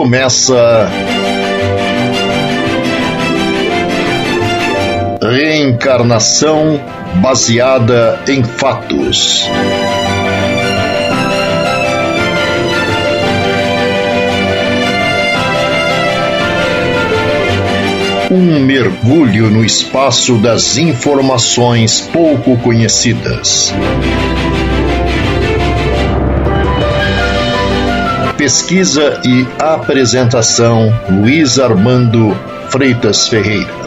começa Reencarnação baseada em fatos. Um mergulho no espaço das informações pouco conhecidas. Pesquisa e apresentação: Luiz Armando Freitas Ferreira.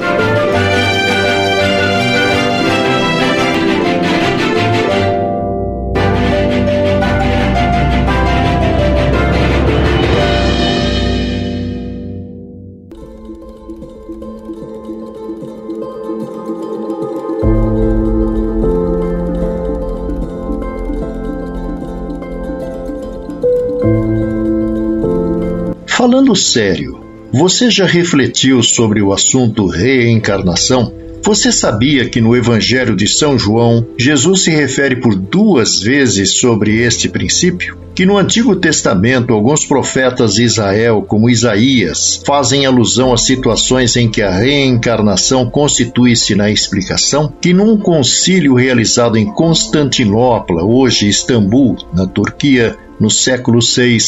Falando sério, você já refletiu sobre o assunto reencarnação? Você sabia que no Evangelho de São João, Jesus se refere por 2 vezes sobre este princípio? Que no Antigo Testamento, alguns profetas de Israel, como Isaías, fazem alusão a situações em que a reencarnação constitui-se na explicação? Que num concílio realizado em Constantinopla, hoje Istambul, na Turquia, no século VI,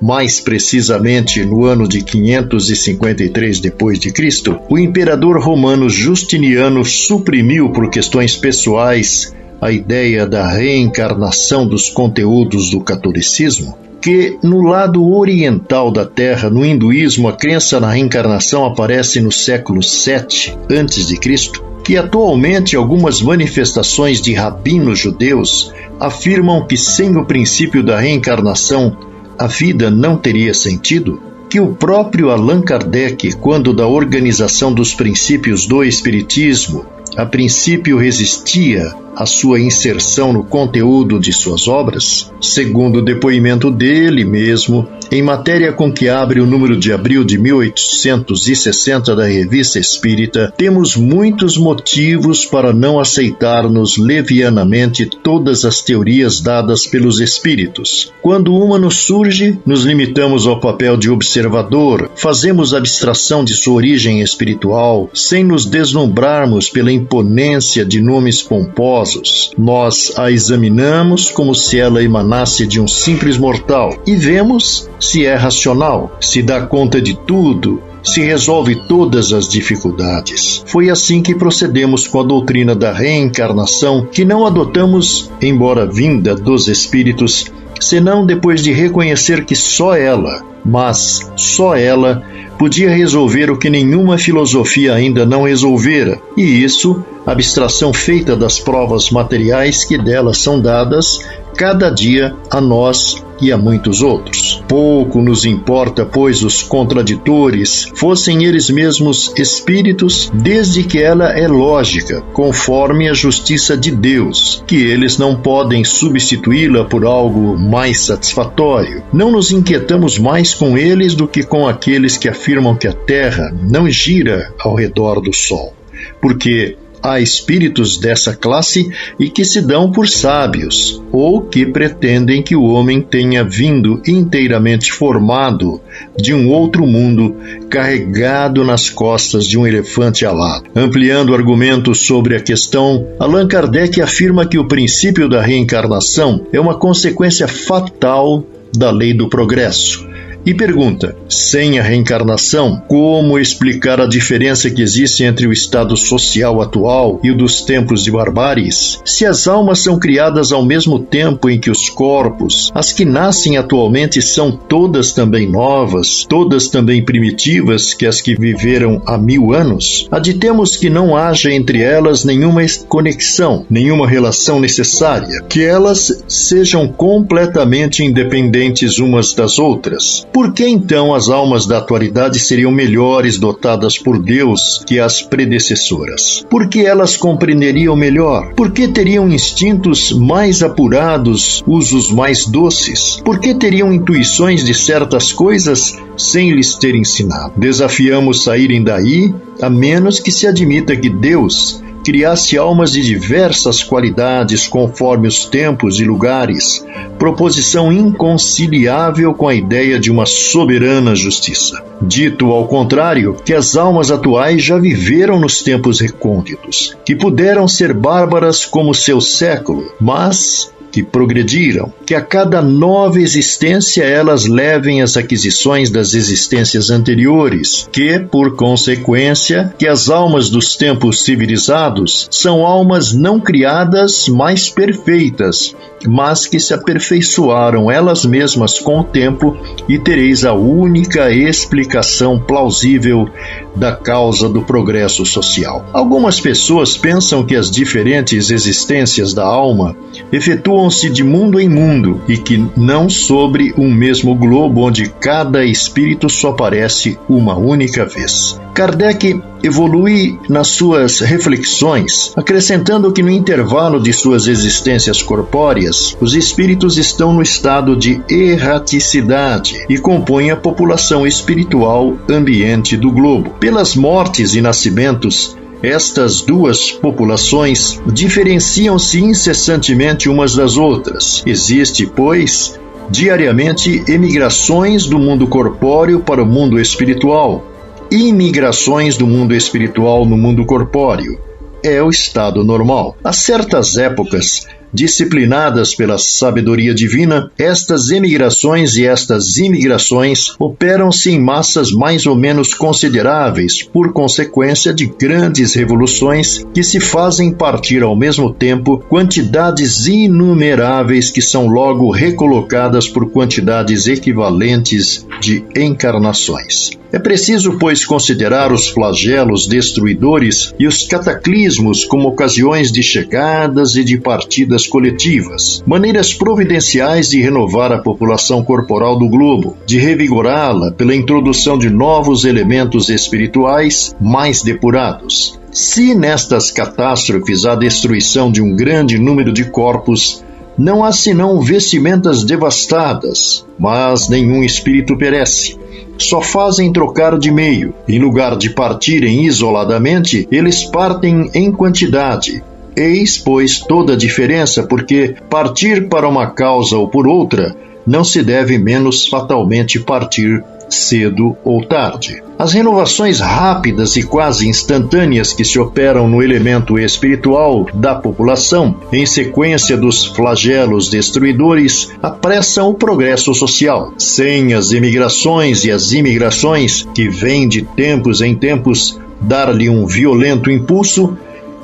mais precisamente no ano de 553 d.C., o imperador romano Justiniano suprimiu por questões pessoais a ideia da reencarnação dos conteúdos do catolicismo, que no lado oriental da Terra, no hinduísmo, a crença na reencarnação aparece no século VII a.C., que atualmente algumas manifestações de rabinos judeus afirmam que sem o princípio da reencarnação a vida não teria sentido, que o próprio Allan Kardec, quando da organização dos princípios do Espiritismo, a princípio resistia à sua inserção no conteúdo de suas obras, segundo o depoimento dele mesmo, em matéria com que abre o número de abril de 1860 da Revista Espírita, temos muitos motivos para não aceitarmos levianamente todas as teorias dadas pelos espíritos. Quando uma nos surge, nos limitamos ao papel de observador, fazemos abstração de sua origem espiritual, sem nos deslumbrarmos pela imponência de nomes pomposos. Nós a examinamos como se ela emanasse de um simples mortal e vemos se é racional, se dá conta de tudo, se resolve todas as dificuldades. Foi assim que procedemos com a doutrina da reencarnação, que não adotamos, embora vinda dos espíritos, senão depois de reconhecer que só ela, mas só ela, podia resolver o que nenhuma filosofia ainda não resolvera, e isso, abstração feita das provas materiais que delas são dadas cada dia a nós e a muitos outros. Pouco nos importa, pois, os contraditores, fossem eles mesmos espíritos, desde que ela é lógica, conforme a justiça de Deus, que eles não podem substituí-la por algo mais satisfatório. Não nos inquietamos mais com eles do que com aqueles que afirmam que a Terra não gira ao redor do Sol, porque há espíritos dessa classe e que se dão por sábios, ou que pretendem que o homem tenha vindo inteiramente formado de um outro mundo, carregado nas costas de um elefante alado. Ampliando argumentos sobre a questão, Allan Kardec afirma que o princípio da reencarnação é uma consequência fatal da lei do progresso. E pergunta, sem a reencarnação, como explicar a diferença que existe entre o estado social atual e o dos tempos de barbáries? Se as almas são criadas ao mesmo tempo em que os corpos, as que nascem atualmente são todas também novas, todas também primitivas que as que viveram há 1000 anos, aditemos que não haja entre elas nenhuma conexão, nenhuma relação necessária, que elas sejam completamente independentes umas das outras. Por que então as almas da atualidade seriam melhores dotadas por Deus que as predecessoras? Por que elas compreenderiam melhor? Por que teriam instintos mais apurados, usos mais doces? Por que teriam intuições de certas coisas sem lhes ter ensinado? Desafiamos saírem daí, a menos que se admita que Deus criasse almas de diversas qualidades conforme os tempos e lugares, proposição inconciliável com a ideia de uma soberana justiça. Dito ao contrário, que as almas atuais já viveram nos tempos recônditos, que puderam ser bárbaras como seu século, mas que progrediram, que a cada nova existência elas levem as aquisições das existências anteriores, que, por consequência, que as almas dos tempos civilizados são almas não criadas, mas perfeitas, mas que se aperfeiçoaram elas mesmas com o tempo, e tereis a única explicação plausível da causa do progresso social. Algumas pessoas pensam que as diferentes existências da alma efetuam-se de mundo em mundo e que não sobre um mesmo globo onde cada espírito só aparece uma única vez. Kardec evolui nas suas reflexões, acrescentando que no intervalo de suas existências corpóreas, os espíritos estão no estado de erraticidade e compõem a população espiritual ambiente do globo. Pelas mortes e nascimentos, estas duas populações diferenciam-se incessantemente umas das outras. Existe, pois, diariamente emigrações do mundo corpóreo para o mundo espiritual, imigrações do mundo espiritual no mundo corpóreo. É o estado normal. A certas épocas, disciplinadas pela sabedoria divina, estas emigrações e estas imigrações operam-se em massas mais ou menos consideráveis, por consequência de grandes revoluções que se fazem partir ao mesmo tempo quantidades inumeráveis que são logo recolocadas por quantidades equivalentes de encarnações. É preciso, pois, considerar os flagelos destruidores e os cataclismos como ocasiões de chegadas e de partidas coletivas, maneiras providenciais de renovar a população corporal do globo, de revigorá-la pela introdução de novos elementos espirituais mais depurados. Se nestas catástrofes há destruição de um grande número de corpos, não há senão vestimentas devastadas, mas nenhum espírito perece. Só fazem trocar de meio. Em lugar de partirem isoladamente, eles partem em quantidade. Eis, pois, toda a diferença, porque partir para uma causa ou por outra não se deve menos fatalmente partir cedo ou tarde. As renovações rápidas e quase instantâneas que se operam no elemento espiritual da população, em sequência dos flagelos destruidores, apressam o progresso social. Sem as emigrações e as imigrações, que vêm de tempos em tempos dar-lhe um violento impulso,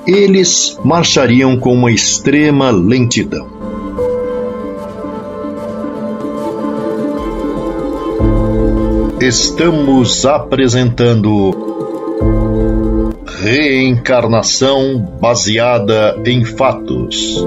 eles marchariam com uma extrema lentidão. Estamos apresentando Reencarnação baseada em fatos.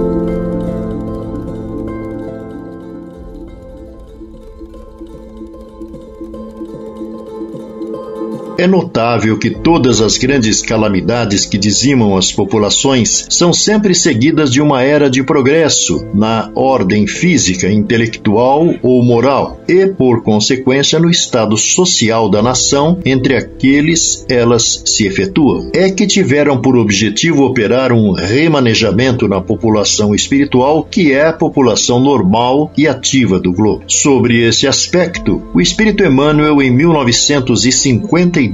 É notável que todas as grandes calamidades que dizimam as populações são sempre seguidas de uma era de progresso na ordem física, intelectual ou moral e, por consequência, no estado social da nação entre aqueles elas se efetuam. É que tiveram por objetivo operar um remanejamento na população espiritual, que é a população normal e ativa do globo. Sobre esse aspecto, o Espírito Emmanuel, em 1952,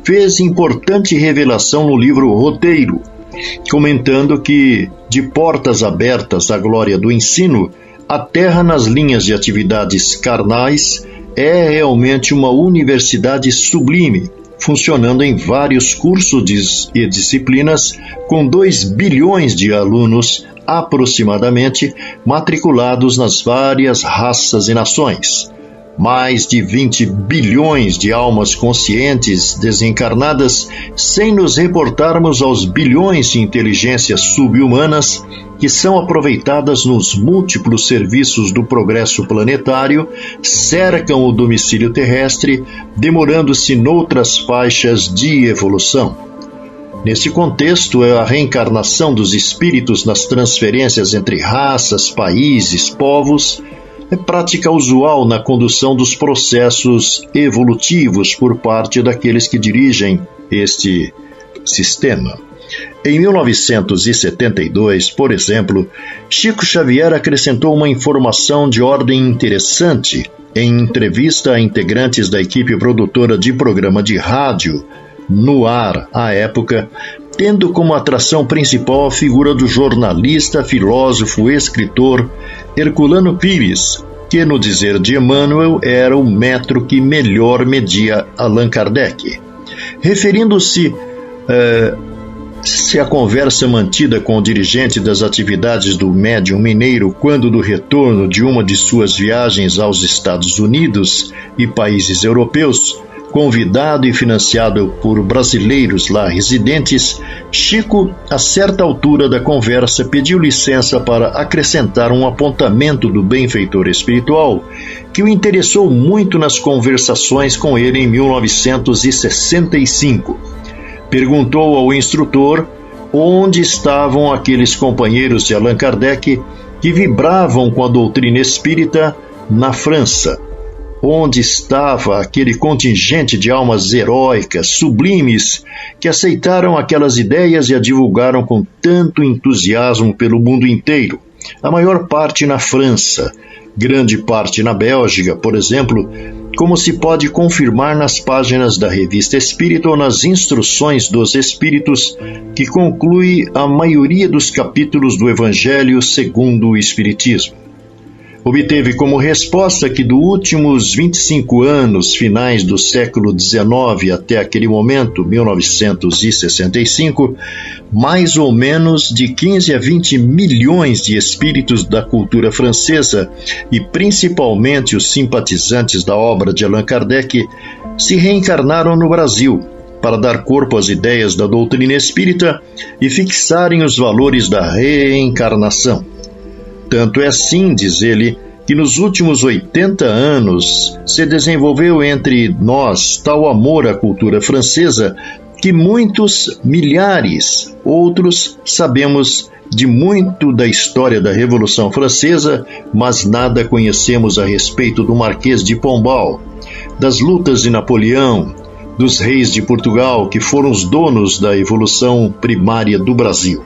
fez importante revelação no livro Roteiro, comentando que, de portas abertas à glória do ensino, a Terra nas linhas de atividades carnais é realmente uma universidade sublime, funcionando em vários cursos e disciplinas, com 2 bilhões de alunos, aproximadamente, matriculados nas várias raças e nações. Mais de 20 bilhões de almas conscientes desencarnadas, sem nos reportarmos aos bilhões de inteligências subhumanas que são aproveitadas nos múltiplos serviços do progresso planetário, cercam o domicílio terrestre, demorando-se noutras faixas de evolução. Nesse contexto, a reencarnação dos espíritos nas transferências entre raças, países, povos, é prática usual na condução dos processos evolutivos por parte daqueles que dirigem este sistema. Em 1972, por exemplo, Chico Xavier acrescentou uma informação de ordem interessante em entrevista a integrantes da equipe produtora de programa de rádio no ar à época, tendo como atração principal a figura do jornalista, filósofo e escritor Herculano Pires, que, no dizer de Emmanuel, era o metro que melhor media Allan Kardec. Referindo-se a conversa mantida com o dirigente das atividades do médium mineiro quando do retorno de uma de suas viagens aos Estados Unidos e países europeus, convidado e financiado por brasileiros lá residentes, Chico, a certa altura da conversa, pediu licença para acrescentar um apontamento do benfeitor espiritual que o interessou muito nas conversações com ele em 1965. Perguntou ao instrutor onde estavam aqueles companheiros de Allan Kardec que vibravam com a doutrina espírita na França. Onde estava aquele contingente de almas heróicas, sublimes, que aceitaram aquelas ideias e a divulgaram com tanto entusiasmo pelo mundo inteiro? A maior parte na França, grande parte na Bélgica, por exemplo, como se pode confirmar nas páginas da Revista Espírita ou nas Instruções dos Espíritos, que conclui a maioria dos capítulos do Evangelho segundo o Espiritismo. Obteve como resposta que dos últimos 25 anos finais do século XIX até aquele momento, 1965, mais ou menos de 15 a 20 milhões de espíritos da cultura francesa e principalmente os simpatizantes da obra de Allan Kardec se reencarnaram no Brasil para dar corpo às ideias da doutrina espírita e fixarem os valores da reencarnação. Tanto é assim, diz ele, que nos últimos 80 anos se desenvolveu entre nós tal amor à cultura francesa que muitos, milhares, outros sabemos de muito da história da Revolução Francesa, mas nada conhecemos a respeito do Marquês de Pombal, das lutas de Napoleão, dos reis de Portugal, que foram os donos da evolução primária do Brasil.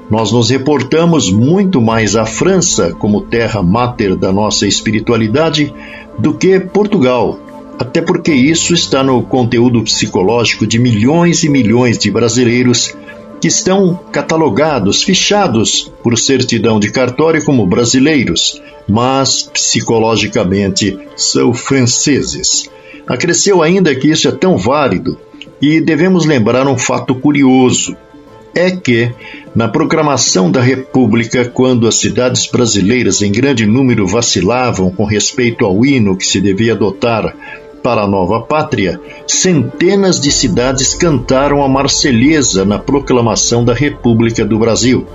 Nós nos reportamos muito mais à França como terra máter da nossa espiritualidade do que Portugal, até porque isso está no conteúdo psicológico de milhões e milhões de brasileiros que estão catalogados, fichados por certidão de cartório como brasileiros, mas psicologicamente são franceses. Acresceu ainda que isso é tão válido e devemos lembrar um fato curioso. É que, na proclamação da República, quando as cidades brasileiras em grande número vacilavam com respeito ao hino que se devia adotar para a nova pátria, centenas de cidades cantaram a Marselhesa na proclamação da República do Brasil.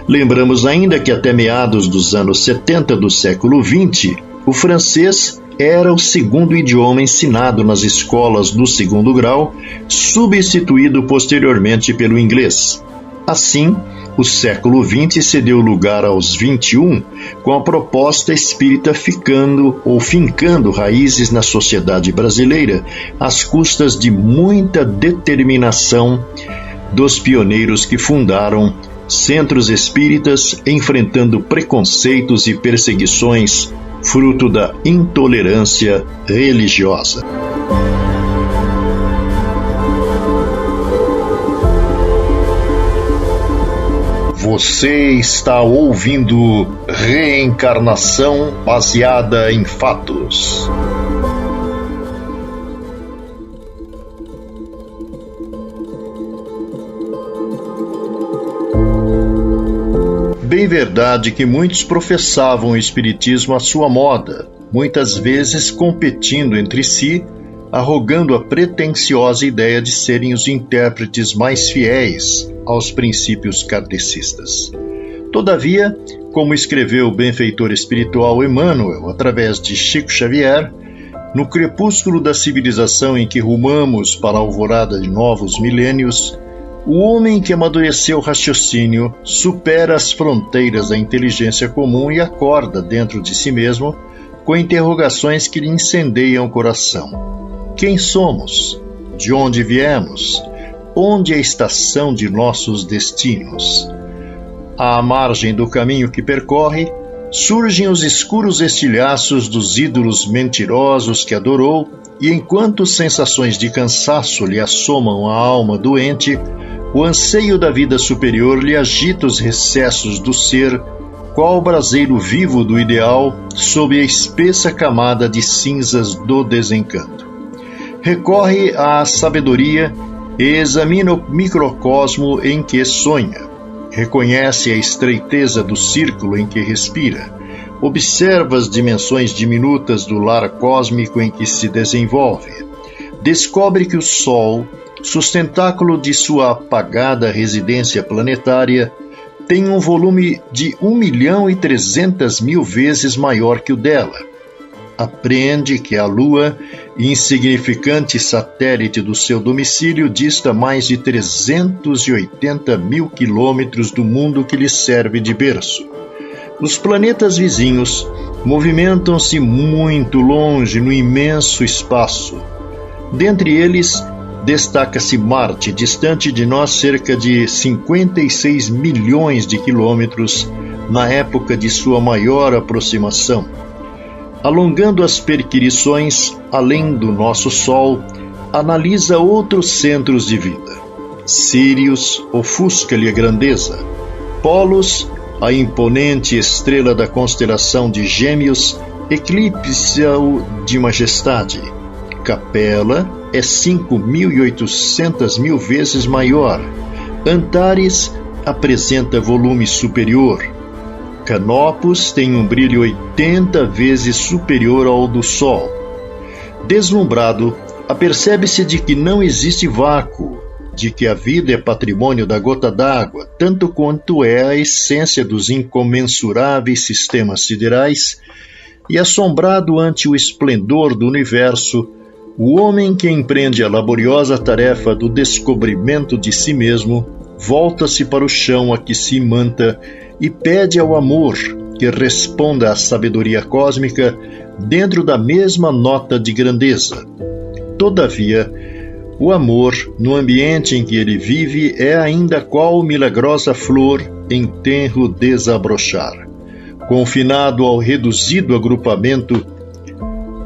Lembramos ainda que até meados dos anos 70 do século XX, o francês era o segundo idioma ensinado nas escolas do segundo grau, substituído posteriormente pelo inglês. Assim, o século XX cedeu lugar aos XXI, com a proposta espírita fincando raízes na sociedade brasileira, às custas de muita determinação dos pioneiros que fundaram centros espíritas, enfrentando preconceitos e perseguições fruto da intolerância religiosa. Você está ouvindo Reencarnação baseada em fatos. Bem verdade que muitos professavam o espiritismo à sua moda, muitas vezes competindo entre si, arrogando a pretensiosa ideia de serem os intérpretes mais fiéis aos princípios kardecistas. Todavia, como escreveu o benfeitor espiritual Emmanuel através de Chico Xavier, no crepúsculo da civilização em que rumamos para a alvorada de novos milênios, o homem que amadureceu o raciocínio supera as fronteiras da inteligência comum e acorda dentro de si mesmo com interrogações que lhe incendeiam o coração. Quem somos? De onde viemos? onde a estação de nossos destinos. À margem do caminho que percorre, surgem os escuros estilhaços dos ídolos mentirosos que adorou, e enquanto sensações de cansaço lhe assomam a alma doente, o anseio da vida superior lhe agita os recessos do ser, qual braseiro vivo do ideal sob a espessa camada de cinzas do desencanto. Recorre à sabedoria e examina o microcosmo em que sonha. Reconhece a estreiteza do círculo em que respira. Observa as dimensões diminutas do lar cósmico em que se desenvolve. Descobre que o Sol, sustentáculo de sua apagada residência planetária, tem um volume de 1.300.000 vezes maior que o dela. Apreende que a Lua, insignificante satélite do seu domicílio, dista mais de 380.000 quilômetros do mundo que lhe serve de berço. Os planetas vizinhos movimentam-se muito longe no imenso espaço. Dentre eles, destaca-se Marte, distante de nós cerca de 56 milhões de quilômetros na época de sua maior aproximação. Alongando as perquirições, além do nosso Sol, analisa outros centros de vida. Sírius ofusca-lhe a grandeza. Polos, a imponente estrela da constelação de Gêmeos, eclipsa-o de majestade. Capela é 5.800.000 vezes maior. Antares apresenta volume superior. Canopus tem um brilho 80 vezes superior ao do Sol. Deslumbrado, apercebe-se de que não existe vácuo, de que a vida é patrimônio da gota d'água, tanto quanto é a essência dos incomensuráveis sistemas siderais, e assombrado ante o esplendor do universo, o homem que empreende a laboriosa tarefa do descobrimento de si mesmo volta-se para o chão a que se imanta e pede ao amor que responda à sabedoria cósmica dentro da mesma nota de grandeza. Todavia, o amor, no ambiente em que ele vive, é ainda qual milagrosa flor em tenro desabrochar. Confinado ao reduzido agrupamento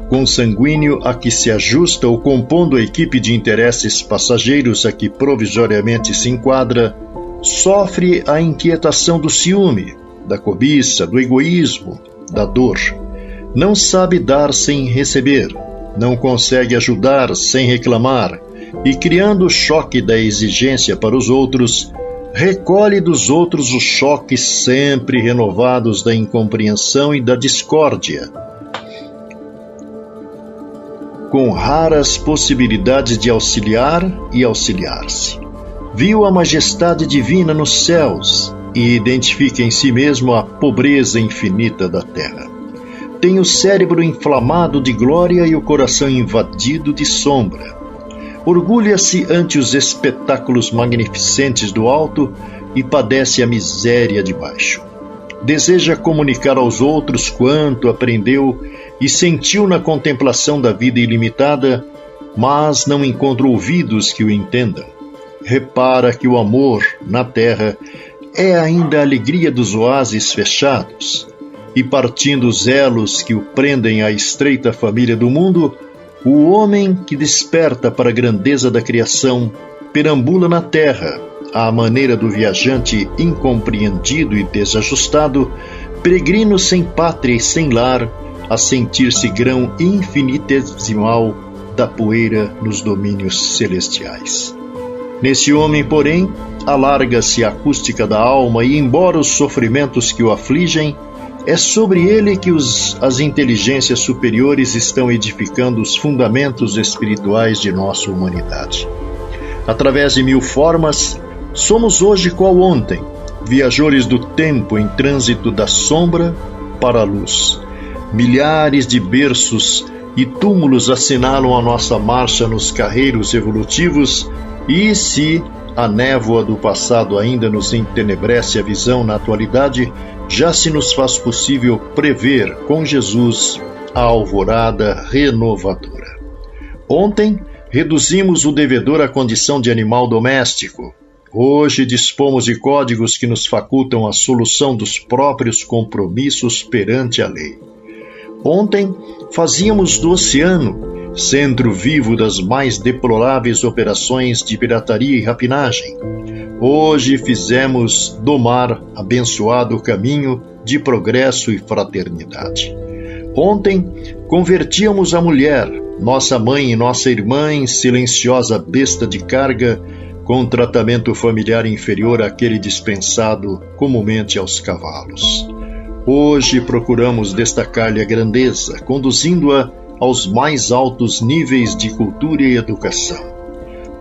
consanguíneo a que se ajusta ou compondo a equipe de interesses passageiros a que provisoriamente se enquadra, sofre a inquietação do ciúme, da cobiça, do egoísmo, da dor. Não sabe dar sem receber, não consegue ajudar sem reclamar, e criando o choque da exigência para os outros, recolhe dos outros os choques sempre renovados da incompreensão e da discórdia, com raras possibilidades de auxiliar e auxiliar-se. Viu a majestade divina nos céus e identifica em si mesmo a pobreza infinita da terra. Tem o cérebro inflamado de glória e o coração invadido de sombra. Orgulha-se ante os espetáculos magnificentes do alto e padece a miséria de baixo. Deseja comunicar aos outros quanto aprendeu e sentiu na contemplação da vida ilimitada, mas não encontra ouvidos que o entendam. Repara que o amor, na terra, é ainda a alegria dos oásis fechados, e partindo os elos que o prendem à estreita família do mundo, o homem que desperta para a grandeza da criação perambula na terra, à maneira do viajante incompreendido e desajustado, peregrino sem pátria e sem lar, a sentir-se grão infinitesimal da poeira nos domínios celestiais. Nesse homem, porém, alarga-se a acústica da alma e, embora os sofrimentos que o afligem, é sobre ele que as inteligências superiores estão edificando os fundamentos espirituais de nossa humanidade. Através de 1000 formas, somos hoje qual ontem, viajores do tempo em trânsito da sombra para a luz. Milhares de berços e túmulos assinalam a nossa marcha nos carreiros evolutivos, e se a névoa do passado ainda nos entenebrece a visão na atualidade, já se nos faz possível prever com Jesus a alvorada renovadora. Ontem reduzimos o devedor à condição de animal doméstico. Hoje dispomos de códigos que nos facultam a solução dos próprios compromissos perante a lei. Ontem fazíamos do oceano, centro vivo das mais deploráveis operações de pirataria e rapinagem. Hoje fizemos do mar abençoado caminho de progresso e fraternidade. Ontem convertíamos a mulher, nossa mãe e nossa irmã, em silenciosa besta de carga, com tratamento familiar inferior àquele dispensado comumente aos cavalos. Hoje procuramos destacar-lhe a grandeza, conduzindo-a aos mais altos níveis de cultura e educação.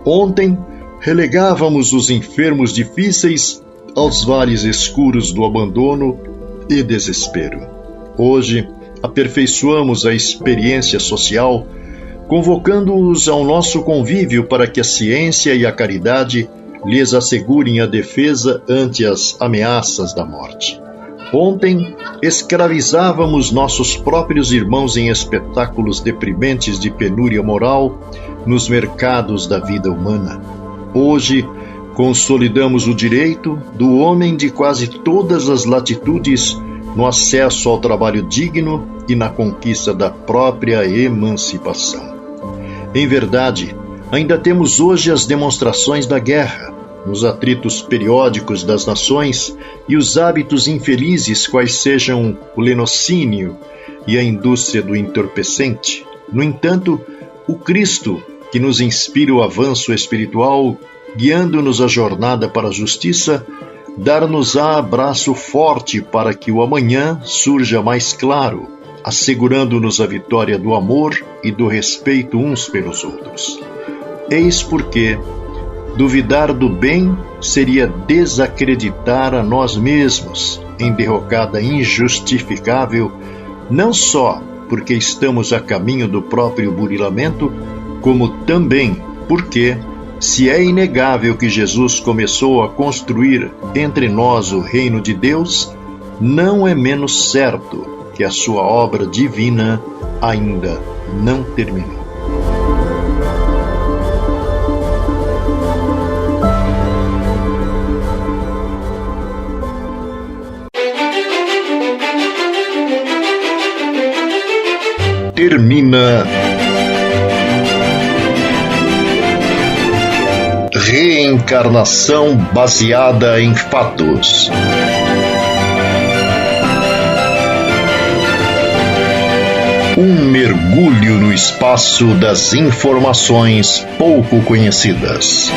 Ontem relegávamos os enfermos difíceis aos vales escuros do abandono e desespero. Hoje aperfeiçoamos a experiência social, convocando-os ao nosso convívio para que a ciência e a caridade lhes assegurem a defesa ante as ameaças da morte. Ontem, escravizávamos nossos próprios irmãos em espetáculos deprimentes de penúria moral nos mercados da vida humana. Hoje, consolidamos o direito do homem de quase todas as latitudes no acesso ao trabalho digno e na conquista da própria emancipação. Em verdade, ainda temos hoje as demonstrações da guerra, nos atritos periódicos das nações e os hábitos infelizes quais sejam o lenocínio e a indústria do entorpecente. No entanto, o Cristo, que nos inspira o avanço espiritual, guiando-nos a jornada para a justiça, dar-nos-á braço forte para que o amanhã surja mais claro, assegurando-nos a vitória do amor e do respeito uns pelos outros. Eis porque duvidar do bem seria desacreditar a nós mesmos em derrocada injustificável, não só porque estamos a caminho do próprio burilamento, como também porque, se é inegável que Jesus começou a construir entre nós o reino de Deus, não é menos certo que a sua obra divina ainda não terminou. Termina Reencarnação baseada em fatos. Um mergulho no espaço das informações pouco conhecidas.